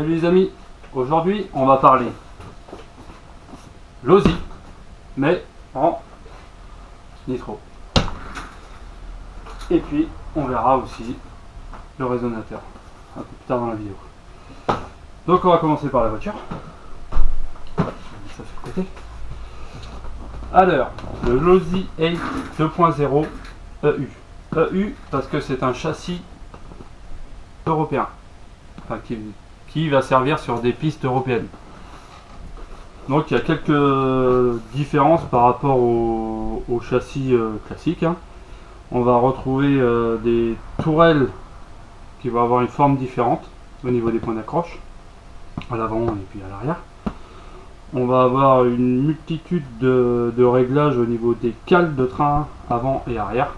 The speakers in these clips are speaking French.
Salut les amis, aujourd'hui on va parler Losi, mais en nitro. Et puis on verra aussi le résonateur un peu plus tard dans la vidéo. Donc on va commencer par la voiture. Je vais mettre ça sur le côté. Alors, le Losi 8 2.0 EU. EU parce que c'est un châssis européen. Enfin, qui va servir sur des pistes européennes. Donc il y a quelques différences par rapport au châssis classique. On va retrouver des tourelles qui vont avoir une forme différente au niveau des points d'accroche, à l'avant et puis à l'arrière. On va avoir une multitude de réglages au niveau des cales de train avant et arrière.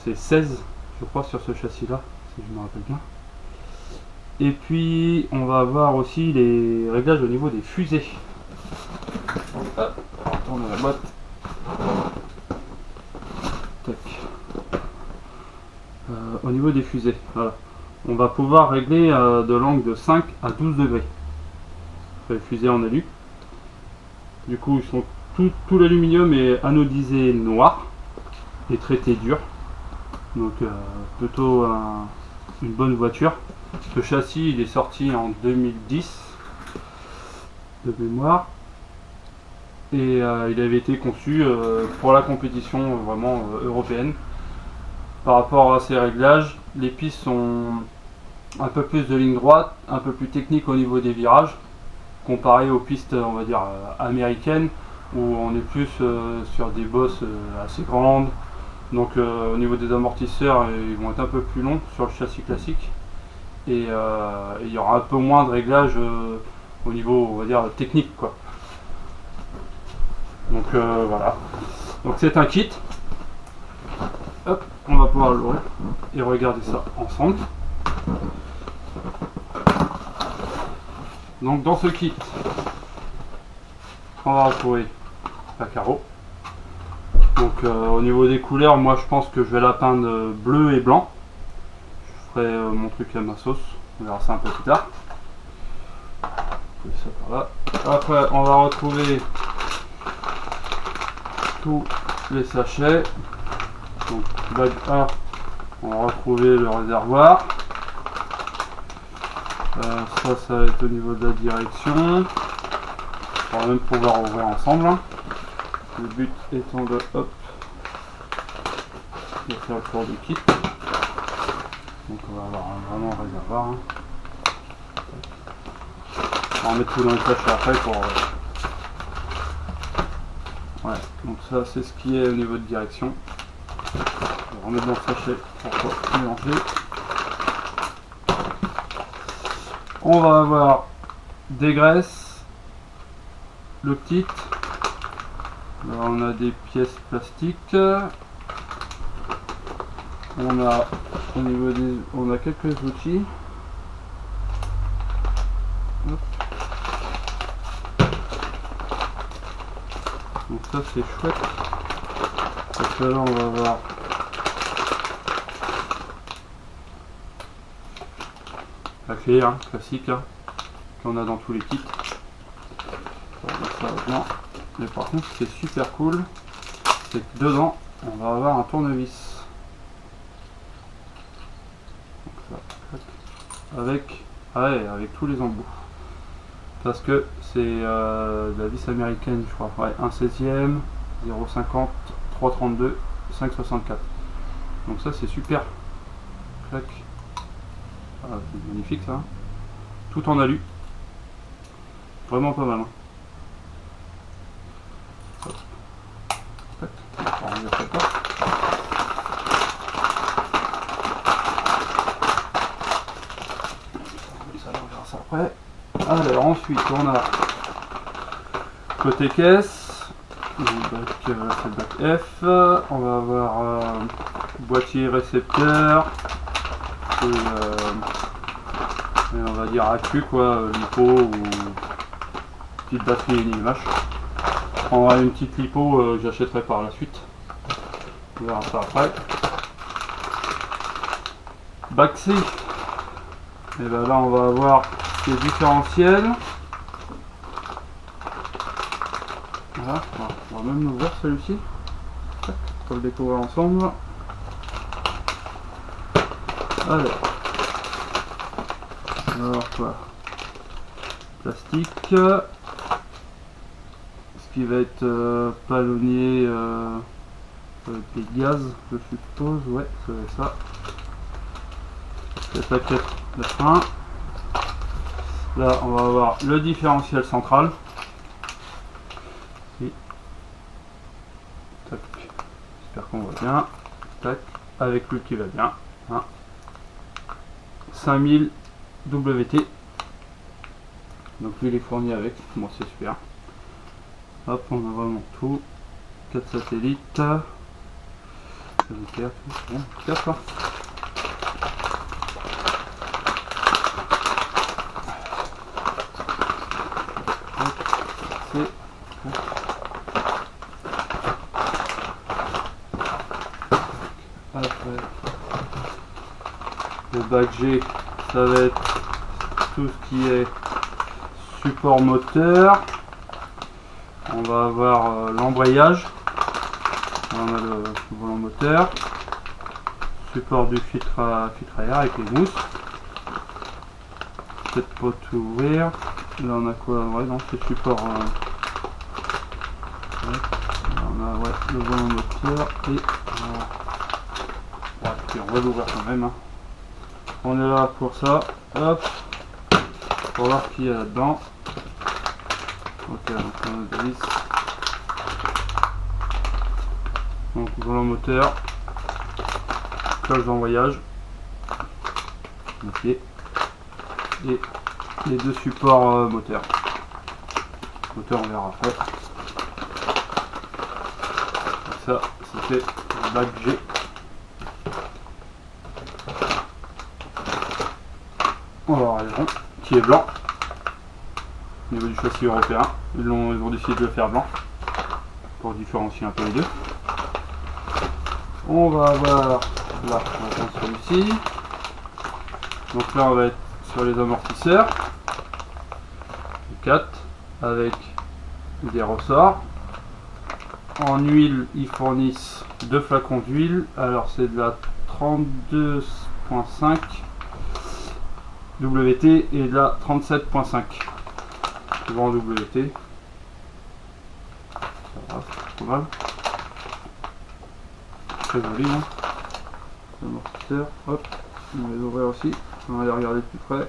C'est 16 je crois sur ce châssis là, si je me rappelle bien. Et puis on va avoir aussi les réglages au niveau des fusées. Hop, on retourne la boîte. Tac. Au niveau des fusées, voilà. On va pouvoir régler de l'angle de 5 à 12 degrés. Les fusées en alu. Du coup ils sont tout l'aluminium est anodisé noir et traité dur. Donc plutôt une bonne voiture. Ce châssis il est sorti en 2010 de mémoire et il avait été conçu pour la compétition vraiment européenne. Par rapport à ces réglages, les pistes sont un peu plus de ligne droite, un peu plus technique au niveau des virages comparé aux pistes on va dire américaines où on est plus sur des bosses assez grandes. Donc au niveau des amortisseurs ils vont être un peu plus longs sur le châssis classique. Et il y aura un peu moins de réglages au niveau on va dire technique quoi. Donc voilà, donc c'est un kit. Hop, on va pouvoir l'ouvrir et regarder ça ensemble. Donc dans ce kit on va retrouver la carreau. Donc au niveau des couleurs, moi je pense que je vais la peindre bleu et blanc. Je ferai mon truc à ma sauce, on verra ça un peu plus tard. Ça par là. Après on va retrouver tous les sachets. Donc bag A, on va retrouver le réservoir. Ça va être au niveau de la direction. On va même pouvoir ouvrir ensemble. Le but étant de hop de faire le tour du kit. Donc on va avoir vraiment un réservoir. On va mettre tout dans le sachet après pour. Ouais, donc ça c'est ce qui est au niveau de direction. On va remettre dans le sachet pour pas mélanger. On va avoir des graisses, le kit. Là, on a des pièces plastiques. On a au niveau des, on a quelques outils. Hop. Donc ça c'est chouette. Parce que là on va avoir la clé classique qu'on a dans tous les kits. On va mettre ça dedans. Mais par contre ce qui est super cool, c'est que dedans on va avoir un tournevis. Donc ça, avec tous les embouts. Parce que c'est de la vis américaine je crois. Ouais, 1/16e, 0,50, 3,32, 5,64. Donc ça c'est super. Clac. Ah, c'est magnifique ça. Tout en alu. Vraiment pas mal. Ça après. Alors ensuite on a côté caisse, c'est le bac F, on va avoir boîtier récepteur et on va dire accu quoi, lipo ou petite batterie NIMH. On aura une petite lipo que j'achèterai par la suite. On verra ça après. Bac C, Et ben là on va avoir les différentiels. Voilà, on va même l'ouvrir celui-ci. On va le découvrir ensemble. Allez. Alors quoi? Plastique. Ce qui va être palonnier avec des gaz, je suppose. Ouais, c'est ça. C'est peut-être le frein. Là, on va avoir le différentiel central. Et... tac. J'espère qu'on voit bien. Tac. Avec lui qui va bien. Hein. 5000 WT. Donc lui il est fourni avec. Bon, c'est super. Hop, on a vraiment tout. 4 satellites. Bon, 4 hein. Le bac G, ça va être tout ce qui est support moteur. On va avoir l'embrayage. On a le volant moteur. Support du filtre à air avec les mousses. Peut-être pas tout ouvrir. Là on a quoi? Ouais, non, c'est support. Ouais. Là, on a ouais, le volant moteur et ouais, puis on va l'ouvrir quand même. Hein. On est là pour ça. Hop. Pour voir ce qu'il y a là-dedans. Ok, donc on a 10. Donc volant moteur. Cloche d'embrayage. Ok. Et les deux supports moteurs. Moteur on verra après. Donc ça c'était le bac G. On va avoir l'aileron qui est blanc. Au niveau du châssis européen, ils ont décidé de le faire blanc pour différencier un peu les deux. On va avoir là, on va prendre celui-ci. Donc là on va être sur les amortisseurs. 4 avec des ressorts. En huile, ils fournissent 2 flacons d'huile. Alors c'est de la 32.5 WT et de la 37.5. Souvent WT. Ça va, c'est pas mal. Très joli, hein. L'amortisseur, hop, on va les ouvrir aussi. On va les regarder de plus près.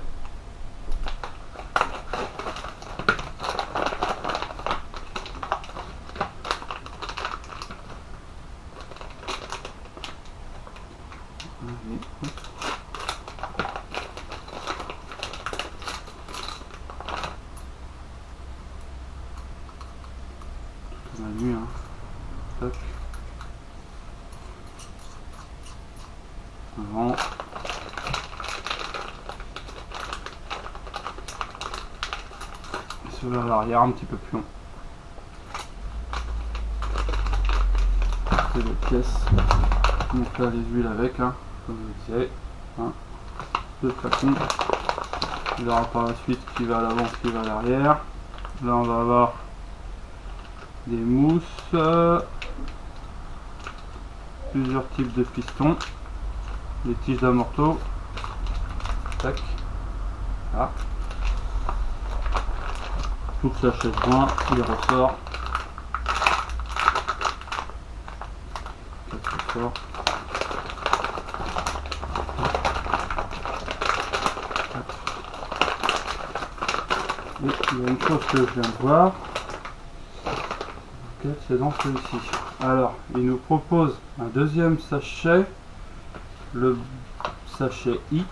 On a vu, hein. Tac. Avant. Et celui-là à l'arrière, un petit peu plus long. C'est des pièces. Donc là, les huiles avec, hein, comme je le disais. Hein. 2 flacons. Il y aura par la suite qui va à l'avant, qui va à l'arrière. Là, on va avoir des mousses, plusieurs types de pistons, des tiges d'amorto, tac, ah. Toute la chaise joint, il ressort, 4 ressorts, et il y a une chose que je viens de voir. C'est dans celui-ci. Alors, il nous propose un deuxième sachet, le sachet I,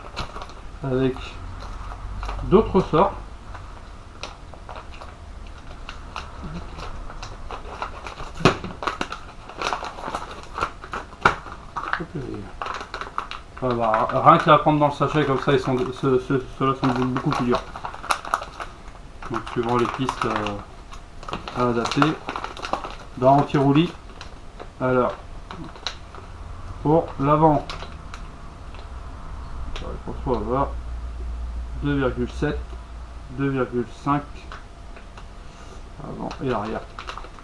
avec d'autres sorts. Voilà, rien qu'à prendre dans le sachet comme ça, ceux-là sont beaucoup plus durs. Donc, suivant les pistes à adapter. Dans anti-roulis. Alors, pour l'avant, pour voir. 2,7, 2,5 avant et arrière.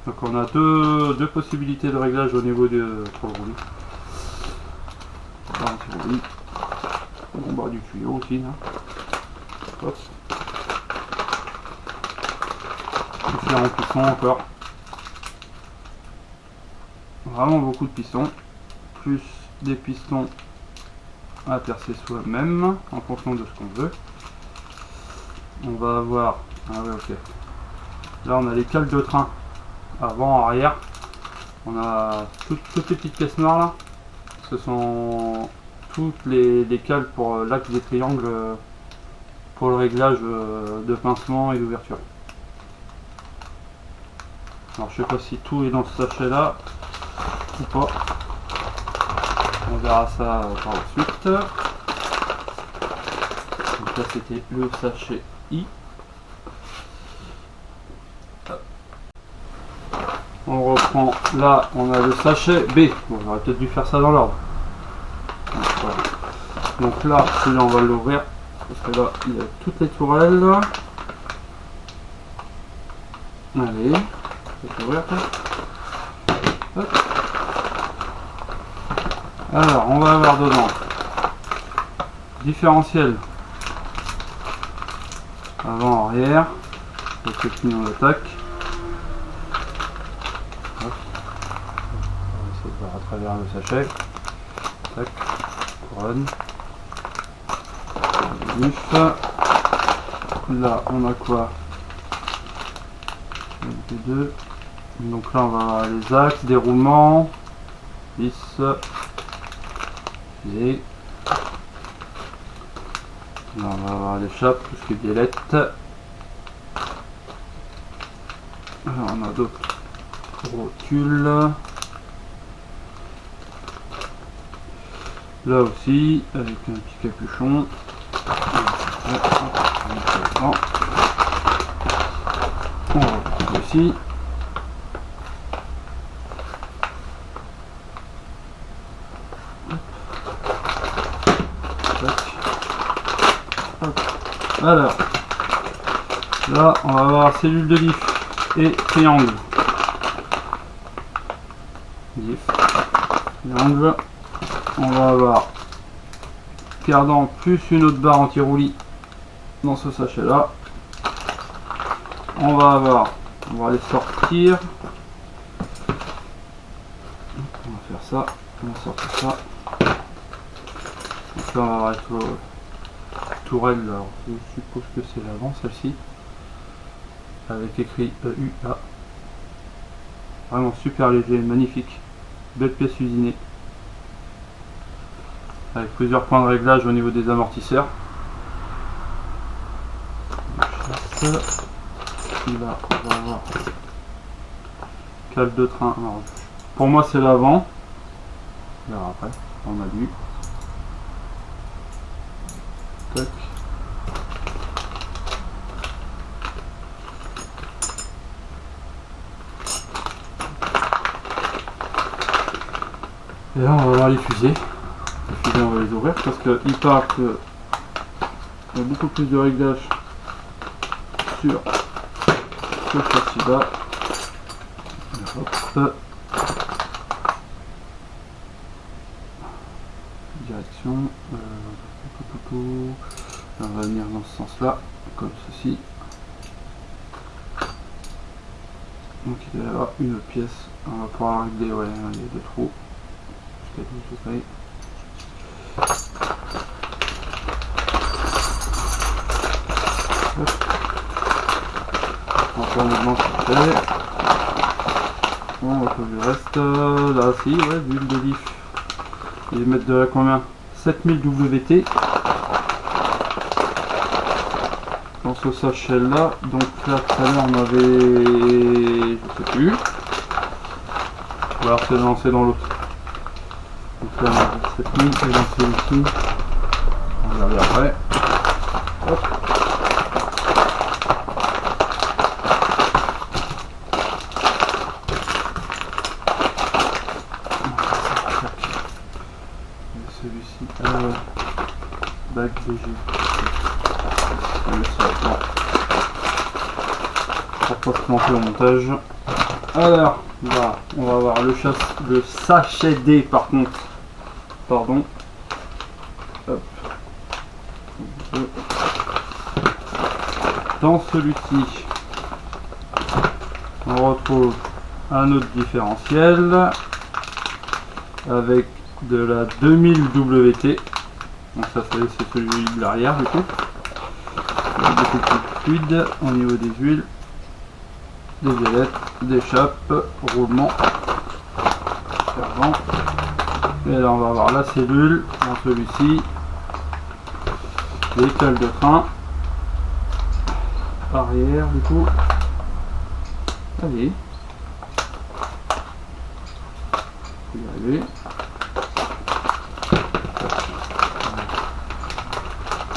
Donc on a deux possibilités de réglage au niveau de pour le roulis. Anti-roulis. On bas du tuyau aussi. Hein. Hop. Différents pistons encore. Vraiment beaucoup de pistons. Plus des pistons à percer soi-même en fonction de ce qu'on veut. On va avoir. Ah ouais, ok. Là on a les cales de train avant, arrière. On a toutes les petites pièces noires là. Ce sont toutes les cales pour l'axe des triangles pour le réglage de pincement et d'ouverture. Alors je sais pas si tout est dans ce sachet là ou pas. On verra ça par la suite. Donc là c'était le sachet I. On reprend, là on a le sachet B. Bon, j'aurais peut-être dû faire ça dans l'ordre. Voilà. Donc là, celui-là on va l'ouvrir. Parce que là, il y a toutes les tourelles. Allez, je vais ouvrir. Hop. Alors, on va avoir dedans différentiel avant, arrière, avec le pignon d'attaque. On va essayer de voir à travers le sachet. Tac, couronne. Là, on a quoi? Deux. Donc là, on va avoir les axes, déroulement, vis, fusée. Là, on va avoir les chapes, tout ce qui est violette. Alors, on a d'autres rotules. Là aussi, avec un petit capuchon. On retrouve aussi. Alors, là, on va avoir cellule de diff et triangle. Diff, triangle. On va avoir cardan plus une autre barre anti-roulis dans ce sachet là. On va les sortir. On va faire ça, on va sortir ça. Donc là on va avoir les tourelles, alors je suppose que c'est l'avant celle-ci. Avec écrit EUA. Vraiment super léger, magnifique. Belle pièce usinée. Avec plusieurs points de réglage au niveau des amortisseurs. Là, on va avoir cale de train. Alors, pour moi, c'est l'avant. On verra après, on a vu. Tac. Et là, on va voir les fusées. Les fusées, on va les ouvrir parce qu'il part que il y a beaucoup plus de réglages sur ce châssis-là. Direction. On va venir dans ce sens-là, comme ceci. Donc il doit y avoir une pièce. On va pouvoir régler, ouais, il y a deux trous. Jusqu'à 12 degrés. Encore maintenant c'est fait. On va trouver le reste. Là si, ouais, l'huile d'olive. Ils mettent de la combien? 7000 WT. Dans ce sachet là. Donc là tout à l'heure on avait. Je sais plus. On va voir si c'est lancé dans l'autre. Donc là on a 7000 et lancé ici. On va regarder après. Hop. Celui-ci, bac BG. On met ça là. Pour pas se planter au montage. Alors, là, on va avoir le sachet D par contre. Pardon. Hop. Dans celui-ci, on retrouve un autre différentiel avec de la 2000 WT. Donc ça c'est celui de l'arrière du coup. Beaucoup plus fluide au niveau des huiles, des ailettes, des chape, roulement. Et là on va avoir la cellule dans celui-ci, les cales de frein arrière du coup. Allez, faut y arriver.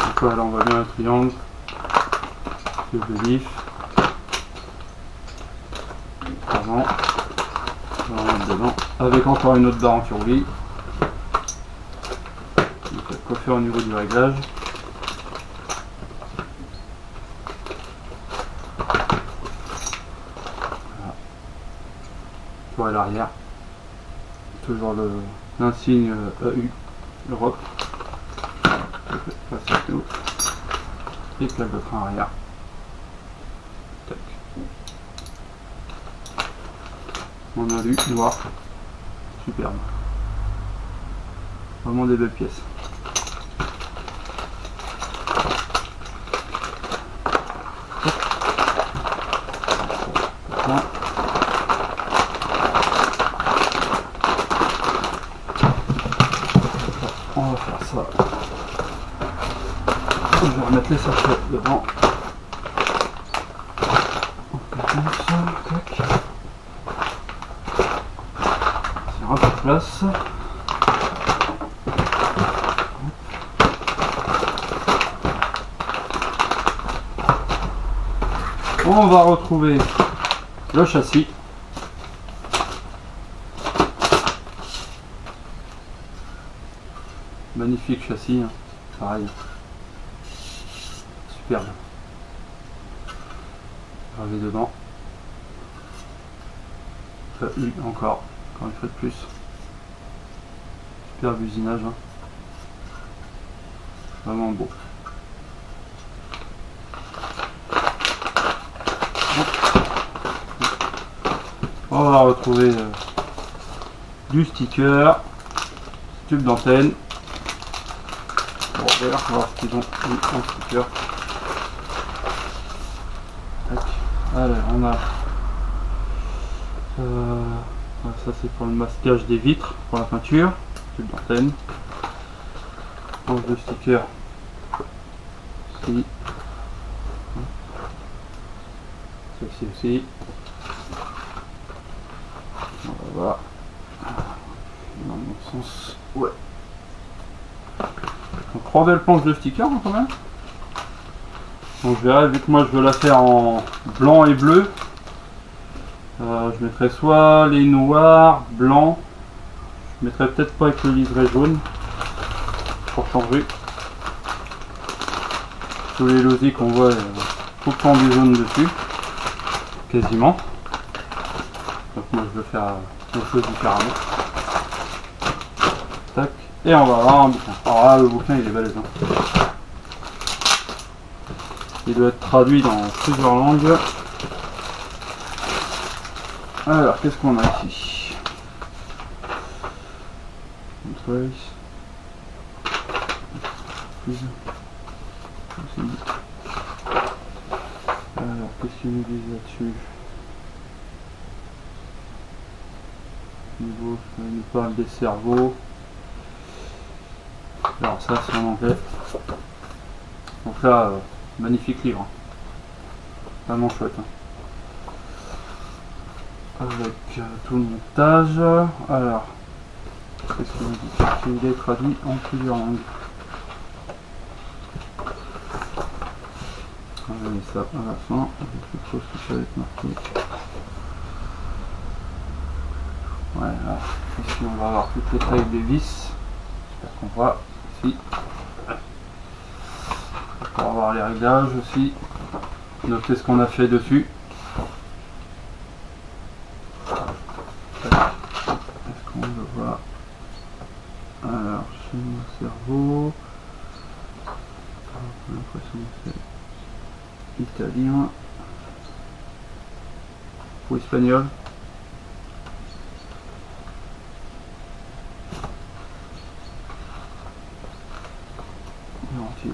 Donc là on voit bien le triangle, le vif, avant, on va mettre dedans, avec encore une autre barre en survie. Donc il y a quoi faire au niveau du réglage. À l'arrière, toujours l'insigne EU, Europe, et plaque de frein arrière. Tac. En alu noir, superbe, vraiment des belles pièces. On va faire ça. Je vais remettre les sachets devant. C'est un peu de place. On va retrouver le châssis. Magnifique châssis, hein. Pareil. Superbe. Gravé dedans. Encore une fois de plus. Superbe usinage. Hein. Vraiment beau. On va retrouver du sticker, tube d'antenne. Bon, on va voir ce qu'ils ont mis en sticker. Alors, on a ça c'est pour le masquage des vitres, pour la peinture, tube d'antenne. Pose de sticker ici. Celle-ci aussi. On va voir. Dans mon sens. Ouais. Donc 3 belles planches de sticker hein, quand même. Donc je verrai, vu que moi je veux la faire en blanc et bleu, je mettrai soit les noirs, blancs, je mettrai peut-être pas avec le liseré jaune, pour changer. Tous les losies qu'on voit, tout le temps du jaune dessus, quasiment. Donc moi je veux faire quelque chose différemment. Tac, et on va avoir un bouquin. Alors là, le bouquin il est balèze. Hein. Il doit être traduit dans plusieurs langues. Alors, qu'est-ce qu'on a ici? Alors, qu'est-ce qu'ils nous disent là-dessus? Niveau, il nous parle des cerveaux. Alors ça c'est en anglais. Donc là, magnifique livre. Vraiment chouette. Hein. Avec tout le montage. Alors, qu'est-ce qu'il nous dit? Il est traduit en plusieurs langues. On va mettre ça à la fin, avec quelque chose qui peut être marqué. Voilà, ici on va avoir toutes les tailles des vis. J'espère qu'on voit ici. pour avoir les réglages aussi. Notez ce qu'on a fait dessus. Est-ce qu'on le voit? Alors, chez mon cerveau, j'ai l'impression que c'est italien ou espagnol.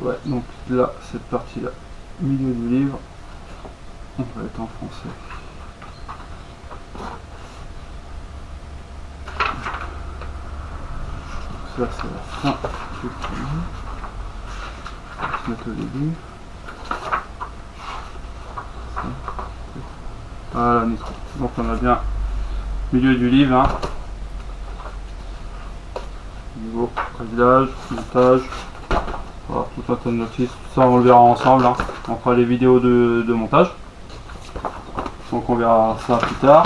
Ouais, donc là, cette partie-là, milieu du livre, on va être en français. Ça, c'est la fin du premier. On va se mettre au début. Voilà, Nitro. Donc on a bien milieu du livre. Hein. Niveau réglage, montage. Voilà, tout un tas de notices. Ça, on le verra ensemble. Hein. On fera les vidéos de montage. Donc on verra ça plus tard.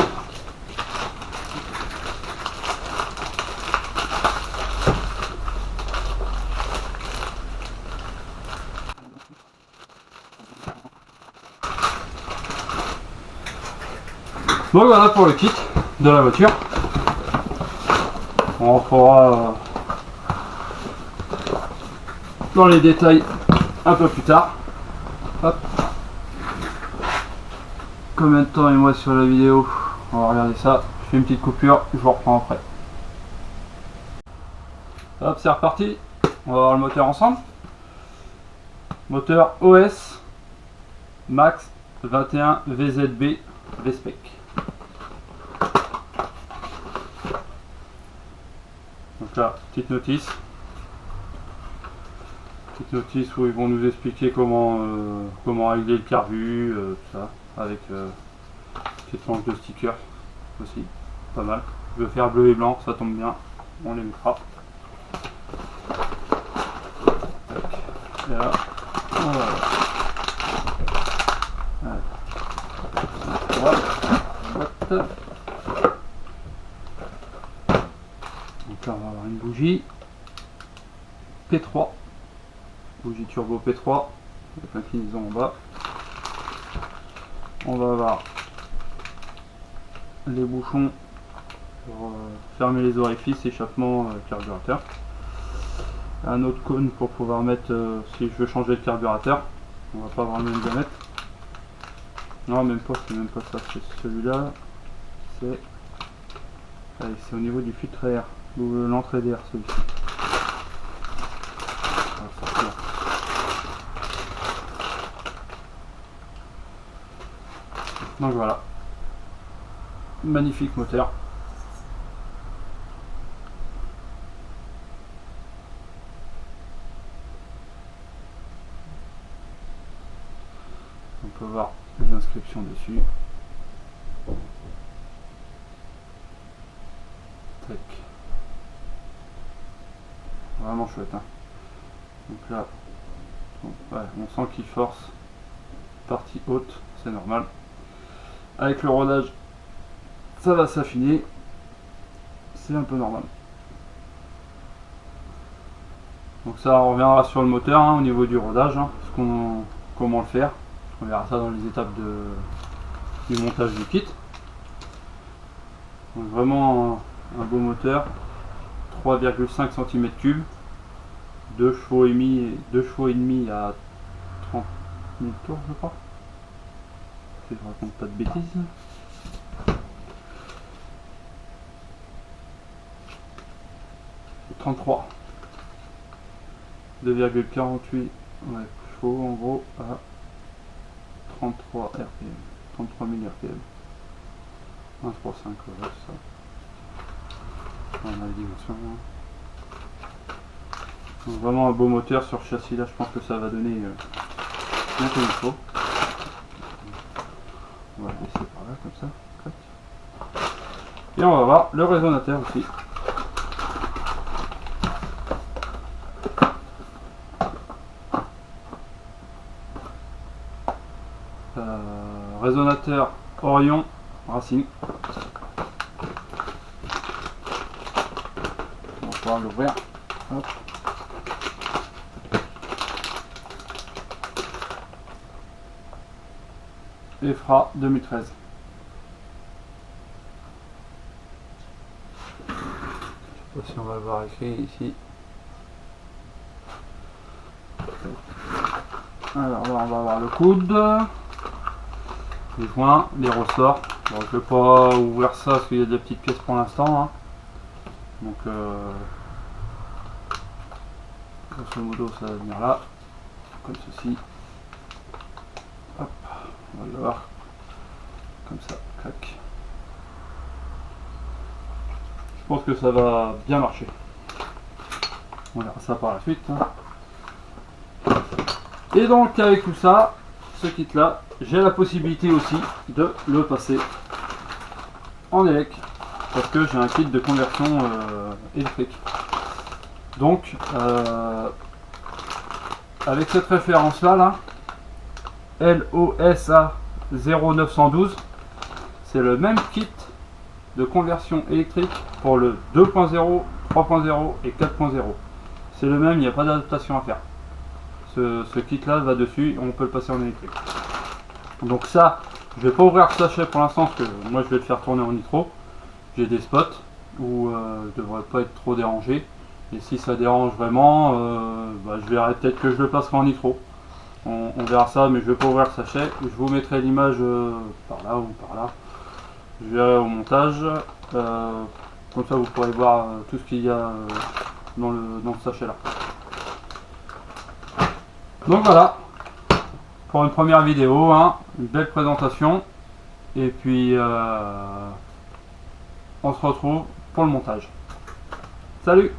Donc voilà pour le kit de la voiture. On fera dans les détails un peu plus tard. Hop. Combien de temps il me reste sur la vidéo? On va regarder ça. Je fais une petite coupure, je vous reprends après. Hop, c'est reparti. On va voir le moteur ensemble. Moteur OS Max 21 VZB V-Spec. Donc là, petite notice où ils vont nous expliquer comment régler le carbu, tout ça, avec petite planche de stickers aussi, pas mal. Je vais faire bleu et blanc, ça tombe bien, on les mettra. Et là, voilà. Donc là, on va avoir une bougie P3. Bougie turbo P3 avec l'inclinaison en bas. On va avoir les bouchons pour fermer les orifices, échappement carburateur. Un autre cône pour pouvoir mettre si je veux changer le carburateur. On va pas avoir le même diamètre. Non, même pas, c'est même pas ça. C'est celui-là. C'est au niveau du filtre à air, ou l'entrée d'air, celui-ci. Donc voilà, magnifique moteur. On peut voir les inscriptions dessus. Tac. Vraiment chouette. Hein. Donc là, bon, ouais, on sent qu'il force. Partie haute, c'est normal. Avec le rodage, ça va s'affiner. C'est un peu normal. Donc ça, on reviendra sur le moteur hein, au niveau du rodage, hein, comment le faire. On verra ça dans les étapes du montage du kit. Donc vraiment un beau moteur, 3,5 cm3, 2 chevaux et demi à 30 000 tours je crois. Je ne raconte pas de bêtises. « 33 » 2,48 ouais, chevaux en gros à 33 RPM, 33 000 RPM. 1,35 voilà, c'est ça. On a la dimension. Donc, vraiment un beau moteur sur ce châssis là, je pense que ça va donner bien comme il faut. On va le laisser par là comme ça. Et on va voir le résonateur aussi. Résonateur Orion Racing. On va pouvoir l'ouvrir. Hop. EFRA 2013. Je sais pas si on va le voir écrit ici. Alors là on va avoir le coude, les joints, les ressorts. Bon, je vais pas ouvrir ça parce qu'il y a des petites pièces pour l'instant, hein. Donc grosso modo ça va venir là, comme ceci. Hop, on va le voir comme ça, clac. Je pense que ça va bien marcher. On verra ça par la suite, hein. Et donc avec tout ça, ce kit là, j'ai la possibilité aussi de le passer en élec, parce que j'ai un kit de conversion électrique. Donc avec cette référence là, LOSA 0912, c'est le même kit de conversion électrique pour le 2.0, 3.0 et 4.0. C'est le même, il n'y a pas d'adaptation à faire. Ce kit là va dessus, on peut le passer en électrique. Donc ça, je vais pas ouvrir le sachet pour l'instant parce que moi je vais le faire tourner en nitro. J'ai des spots où je devrais pas être trop dérangé. Et si ça dérange vraiment, je verrai peut-être que je le passerai en nitro. On verra ça, mais je vais pas ouvrir le sachet. Je vous mettrai l'image par là ou par là. Je verrai au montage. Comme ça vous pourrez voir tout ce qu'il y a dans le sachet là. Donc voilà, pour une première vidéo, hein, une belle présentation. Et puis on se retrouve pour le montage. Salut!